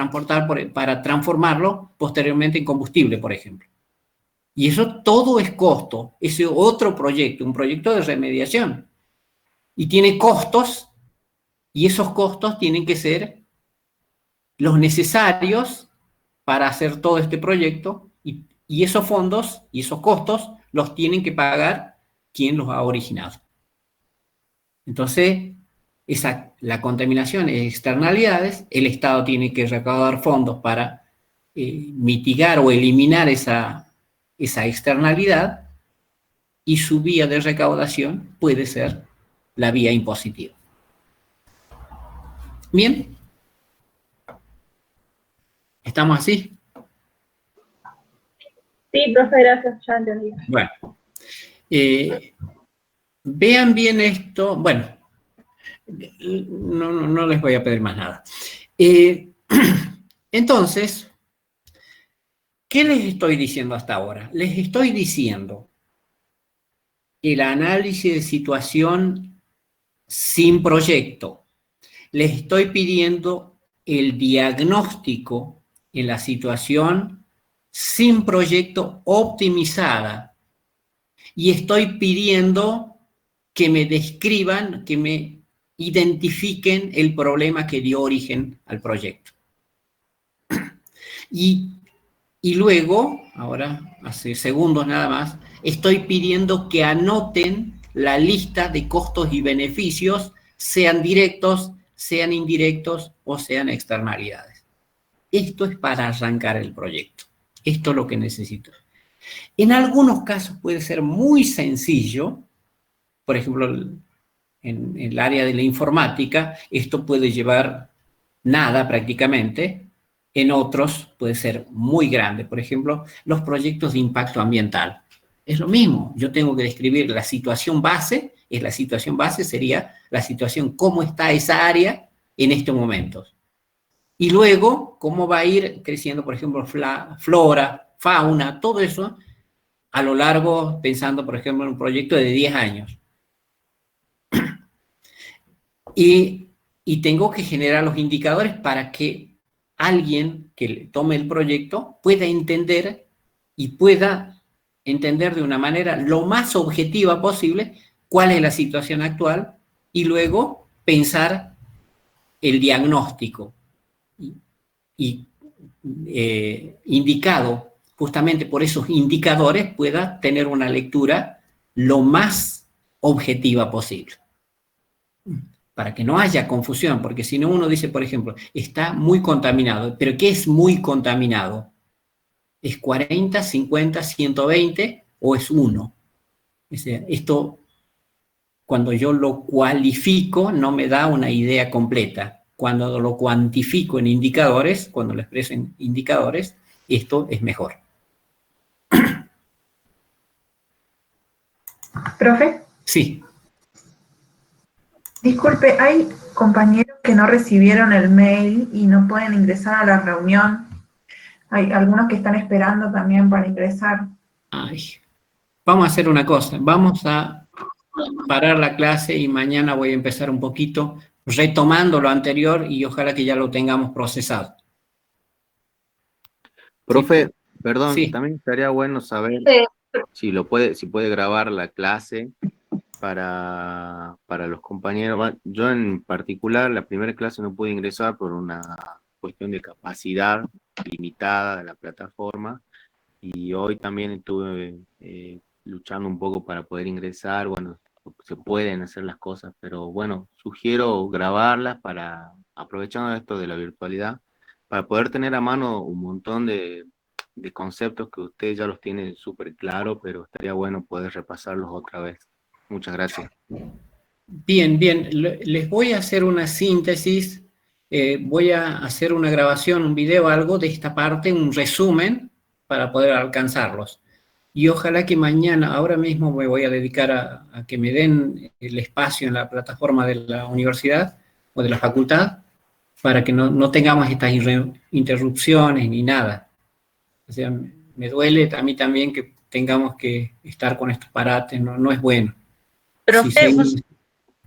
para transformarlo posteriormente en combustible, por ejemplo. Y eso todo es costo, ese otro proyecto, un proyecto de remediación. Y tiene costos, y esos costos tienen que ser los necesarios para hacer todo este proyecto, y esos fondos y esos costos los tienen que pagar quien los ha originado. Entonces, la contaminación es externalidades, el Estado tiene que recaudar fondos para mitigar o eliminar esa externalidad, y su vía de recaudación puede ser la vía impositiva. Bien, ¿estamos así? Sí, profe, gracias, ya entendí. Bueno, vean bien esto. Bueno, no les voy a pedir más nada. Entonces, ¿qué les estoy diciendo hasta ahora? Les estoy diciendo el análisis de situación sin proyecto. Les estoy pidiendo el diagnóstico en la situación sin proyecto optimizada. Y estoy pidiendo que me describan, que me identifiquen el problema que dio origen al proyecto. Y luego, ahora, hace segundos nada más, estoy pidiendo que anoten la lista de costos y beneficios, sean directos, sean indirectos o sean externalidades. Esto es para arrancar el proyecto. Esto es lo que necesito. En algunos casos puede ser muy sencillo. Por ejemplo, en el área de la informática, esto puede llevar nada prácticamente. En otros puede ser muy grande. Por ejemplo, los proyectos de impacto ambiental. Es lo mismo. Yo tengo que describir la situación base. La situación base sería la situación, cómo está esa área en estos momentos. Y luego, cómo va a ir creciendo, por ejemplo, flora, fauna, todo eso, a lo largo, pensando, por ejemplo, en un proyecto de 10 años. Y tengo que generar los indicadores para que alguien que tome el proyecto pueda entender, y pueda entender de una manera lo más objetiva posible cuál es la situación actual, y luego pensar el diagnóstico y indicado justamente por esos indicadores pueda tener una lectura lo más objetiva posible, para que no haya confusión, porque si no uno dice, por ejemplo, está muy contaminado, pero ¿qué es muy contaminado? ¿Es 40, 50, 120 o es 1? O sea, esto, cuando yo lo cualifico, no me da una idea completa. Cuando lo cuantifico en indicadores, cuando lo expreso en indicadores, esto es mejor. ¿Profe? Sí. Disculpe, hay compañeros que no recibieron el mail y no pueden ingresar a la reunión. Hay algunos que están esperando también para ingresar. Ay. Vamos a hacer una cosa. Vamos a parar la clase y mañana voy a empezar un poquito retomando lo anterior y ojalá que ya lo tengamos procesado. Profe, ¿Sí? perdón, Sí. también estaría bueno saber si puede grabar la clase para los compañeros. Yo en particular, la primera clase no pude ingresar por una cuestión de capacidad limitada de la plataforma, y hoy también estuve luchando un poco para poder ingresar. Bueno, se pueden hacer las cosas, pero bueno, sugiero grabarlas aprovechando esto de la virtualidad, para poder tener a mano un montón de de conceptos que usted ya los tiene súper claro, pero estaría bueno poder repasarlos otra vez. Muchas gracias. Bien, bien. Les voy a hacer una síntesis, voy a hacer una grabación, un video, algo de esta parte, un resumen para poder alcanzarlos. Y ojalá que mañana, ahora mismo me voy a dedicar a que me den el espacio en la plataforma de la universidad o de la facultad para que no tengamos estas interrupciones ni nada. O sea, me duele a mí también que tengamos que estar con estos parates, no es bueno. Profe, Si seguimos,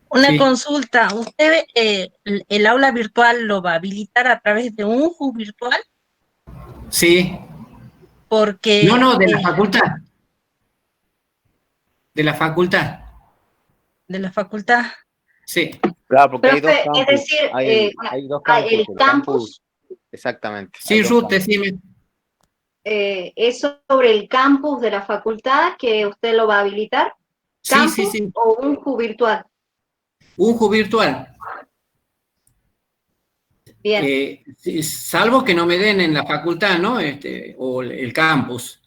una sí. consulta. ¿Usted el aula virtual lo va a habilitar a través de un hub virtual? Sí. Porque... No, de la facultad. De la facultad. De la facultad. Sí. Claro, porque hay dos Profe, campus. es decir, Hay dos campus. el campus, Exactamente. Sí, Ruth, decime. es sobre el campus de la facultad que usted lo va a habilitar. ¿Campus Sí. o un hub virtual? Un hub virtual. Bien. Salvo que no me den en la facultad, ¿no? O el campus.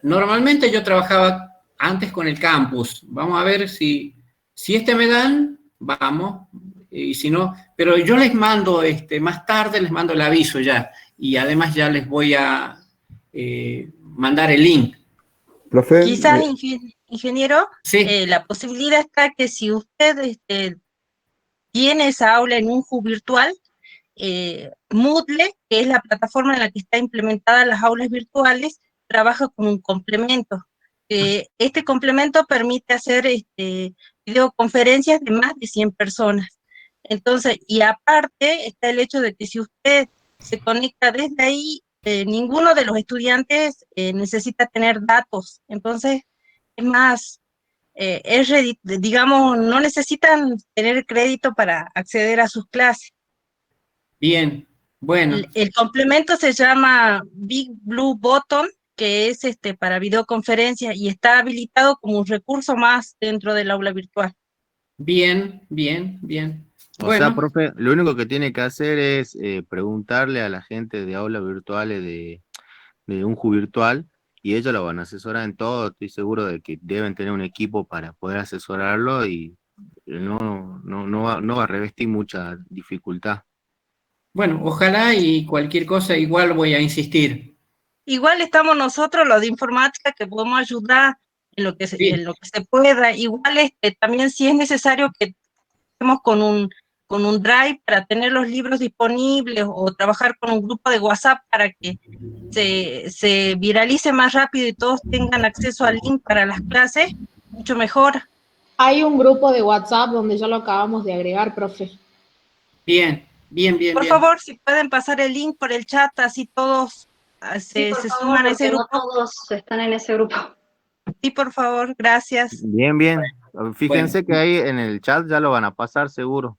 Normalmente yo trabajaba antes con el campus. Vamos a ver si me dan, vamos. Y si no, pero yo les mando, más tarde les mando el aviso ya. Y además ya les voy a mandar el link. Profe, Quizás, ingeniero, sí. La posibilidad está que si usted tiene esa aula en un hub virtual, Moodle, que es la plataforma en la que está implementada las aulas virtuales, trabaja con un complemento. Este complemento permite hacer videoconferencias de más de 100 personas. Entonces, y aparte está el hecho de que si usted se conecta desde ahí, ninguno de los estudiantes necesita tener datos. Entonces, es más, digamos, no necesitan tener crédito para acceder a sus clases. Bien, bueno. El complemento se llama Big Blue Button, que es para videoconferencia y está habilitado como un recurso más dentro del aula virtual. Bien. O sea, profe, lo único que tiene que hacer es preguntarle a la gente de aulas virtuales de un hub virtual y ellos lo van a asesorar en todo. Estoy seguro de que deben tener un equipo para poder asesorarlo y no va a revestir mucha dificultad. Bueno, ojalá y cualquier cosa igual voy a insistir. Igual estamos nosotros, los de informática, que podemos ayudar en lo que se, en lo que se pueda. Igual también si es necesario que estemos con un drive para tener los libros disponibles o trabajar con un grupo de WhatsApp para que se viralice más rápido y todos tengan acceso al link para las clases, mucho mejor. Hay un grupo de WhatsApp donde ya lo acabamos de agregar, profe. Bien. Por favor, si pueden pasar el link por el chat, así todos se suman a ese grupo. No todos están en ese grupo. Sí, por favor, gracias. Bien. Fíjense que ahí en el chat ya lo van a pasar seguro.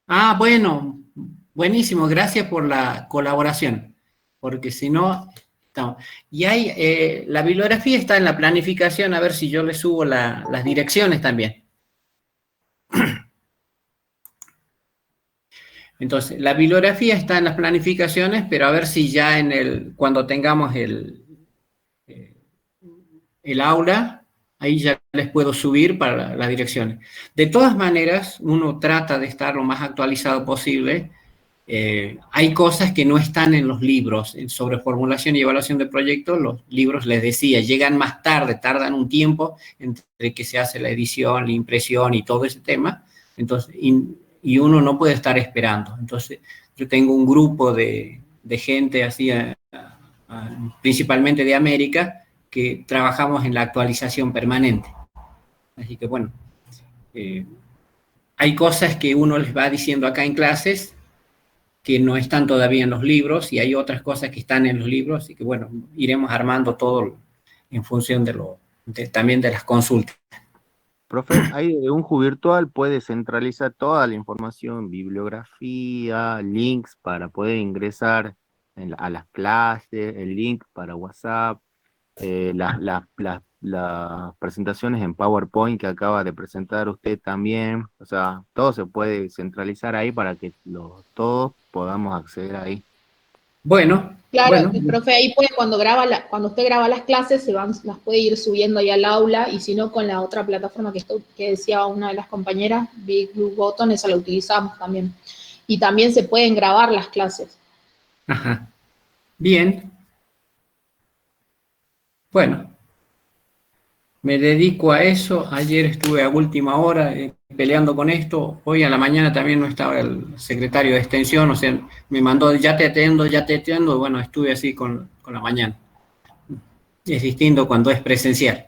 Ah, bueno, buenísimo, gracias por la colaboración, porque si no, estamos. Y hay, la bibliografía está en la planificación, a ver si yo le subo las direcciones también. Entonces, la bibliografía está en las planificaciones, pero a ver si ya cuando tengamos el aula, ahí ya les puedo subir para las direcciones. De todas maneras, uno trata de estar lo más actualizado posible. Hay cosas que no están en los libros sobre formulación y evaluación de proyectos. Los libros, les decía, llegan más tarde, tardan un tiempo entre que se hace la edición, la impresión y todo ese tema. Entonces, y uno no puede estar esperando. Entonces, yo tengo un grupo de gente así, principalmente de América, que trabajamos en la actualización permanente. Así que bueno, hay cosas que uno les va diciendo acá en clases que no están todavía en los libros y hay otras cosas que están en los libros, así que bueno, iremos armando todo en función también de las consultas. Profe, ahí de un hub virtual puede centralizar toda la información, bibliografía, links para poder ingresar a las clases, el link para WhatsApp, las presentaciones en PowerPoint que acaba de presentar usted también. O sea, todo se puede centralizar ahí para que todos podamos acceder ahí. Bueno, Claro, bueno, el profe ahí puede, cuando usted graba las clases, las puede ir subiendo ahí al aula, y si no, con la otra plataforma que decía una de las compañeras, Big Blue Button, esa la utilizamos también. Y también se pueden grabar las clases. ajá. Bien. Bueno, me dedico a eso. Ayer estuve a última hora peleando con esto. Hoy a la mañana también no estaba el secretario de extensión, o sea, me mandó, ya te atiendo. Bueno, estuve así con la mañana. Es distinto cuando es presencial.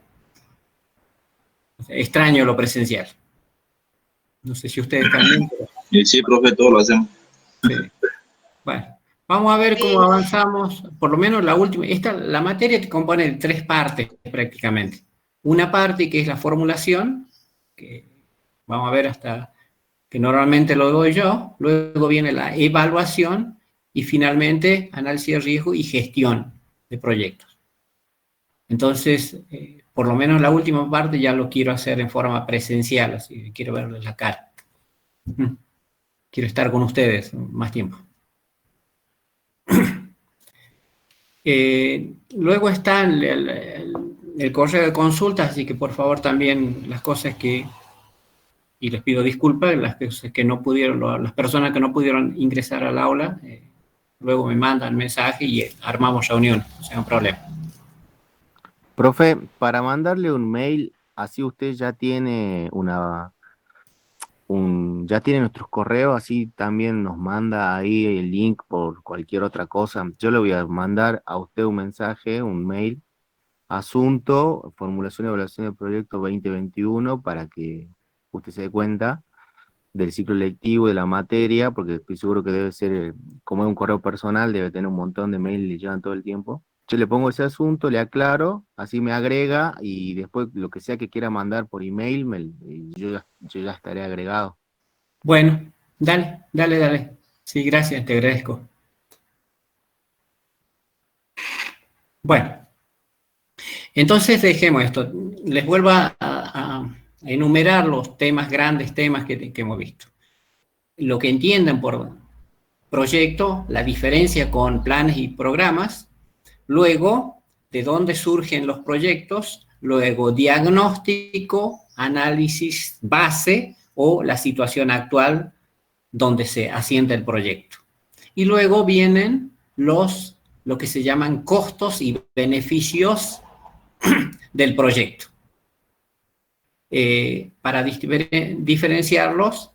O sea, extraño lo presencial. No sé si ustedes también, pero... Sí, profe, todo lo hacemos. Sí. Bueno, vamos a ver cómo avanzamos. Por lo menos la última. La materia te compone de 3 partes prácticamente. Una parte que es la formulación, que vamos a ver hasta que normalmente lo doy yo. Luego viene la evaluación y finalmente análisis de riesgo y gestión de proyectos. Entonces, por lo menos la última parte ya lo quiero hacer en forma presencial, así quiero verles la cara. Quiero estar con ustedes más tiempo. Luego está el correo de consultas, así que por favor también las cosas que, y les pido disculpas, las cosas que no pudieron, las personas que no pudieron ingresar al aula, luego me mandan mensaje y armamos reunión, no sea un problema. Profe, para mandarle un mail, así usted ya tiene ya tiene nuestros correos, así también nos manda ahí el link por cualquier otra cosa. Yo le voy a mandar a usted un mensaje, un mail, asunto, formulación y evaluación del proyecto 2021, para que usted se dé cuenta del ciclo lectivo, de la materia, porque estoy seguro que debe ser, como es un correo personal, debe tener un montón de mails que le llegan todo el tiempo. Yo le pongo ese asunto, le aclaro, así me agrega, y después lo que sea que quiera mandar por email, yo ya estaré agregado. Bueno, dale. Sí, gracias, te agradezco. Bueno, entonces dejemos esto. Les vuelvo a enumerar los grandes temas que hemos visto. Lo que entienden por proyecto, la diferencia con planes y programas, luego de dónde surgen los proyectos, luego diagnóstico, análisis base o la situación actual donde se asienta el proyecto. Y luego vienen lo que se llaman costos y beneficios del proyecto. Para diferenciarlos,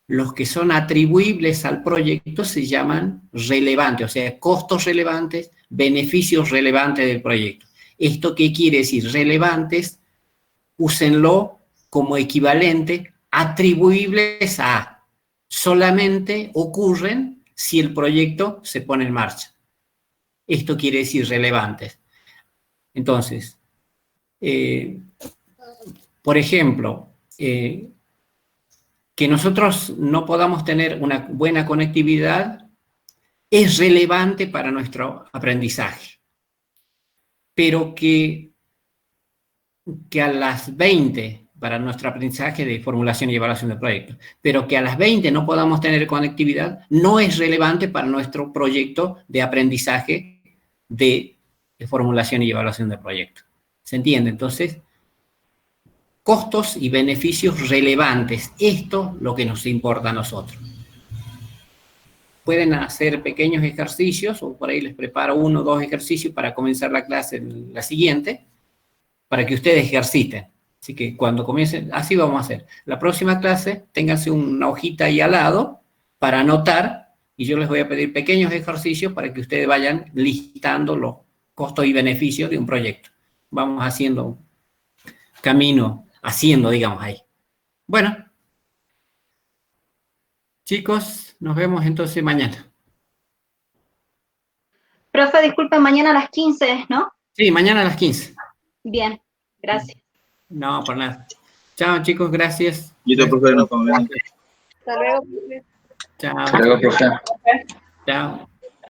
los que son atribuibles al proyecto se llaman relevantes, o sea, costos relevantes, beneficios relevantes del proyecto. ¿Esto qué quiere decir? Relevantes, úsenlo como equivalente, atribuibles a, solamente ocurren si el proyecto se pone en marcha. Esto quiere decir relevantes. Entonces, por ejemplo, que nosotros no podamos tener una buena conectividad es relevante para nuestro aprendizaje, pero que a las 20, para nuestro aprendizaje de formulación y evaluación de proyectos, pero que a las 20 no podamos tener conectividad, no es relevante para nuestro proyecto de aprendizaje de formulación y evaluación de proyectos. ¿Se entiende? Entonces, costos y beneficios relevantes. Esto es lo que nos importa a nosotros. Pueden hacer pequeños ejercicios, o por ahí les preparo 1 o 2 ejercicios para comenzar la clase la siguiente, para que ustedes ejerciten. Así que cuando comiencen, así vamos a hacer. La próxima clase, ténganse una hojita ahí al lado para anotar, y yo les voy a pedir pequeños ejercicios para que ustedes vayan listando los costos y beneficios de un proyecto. Vamos haciendo camino, digamos, ahí. Bueno, chicos, nos vemos entonces mañana. Profe, disculpe, mañana a las 15, ¿no? Sí, mañana a las 15. Bien, gracias. No, por nada. Chao, chicos, gracias. Listo, profe, nos vemos. Hasta luego, profe. Chao. Hasta luego, profe. Chao.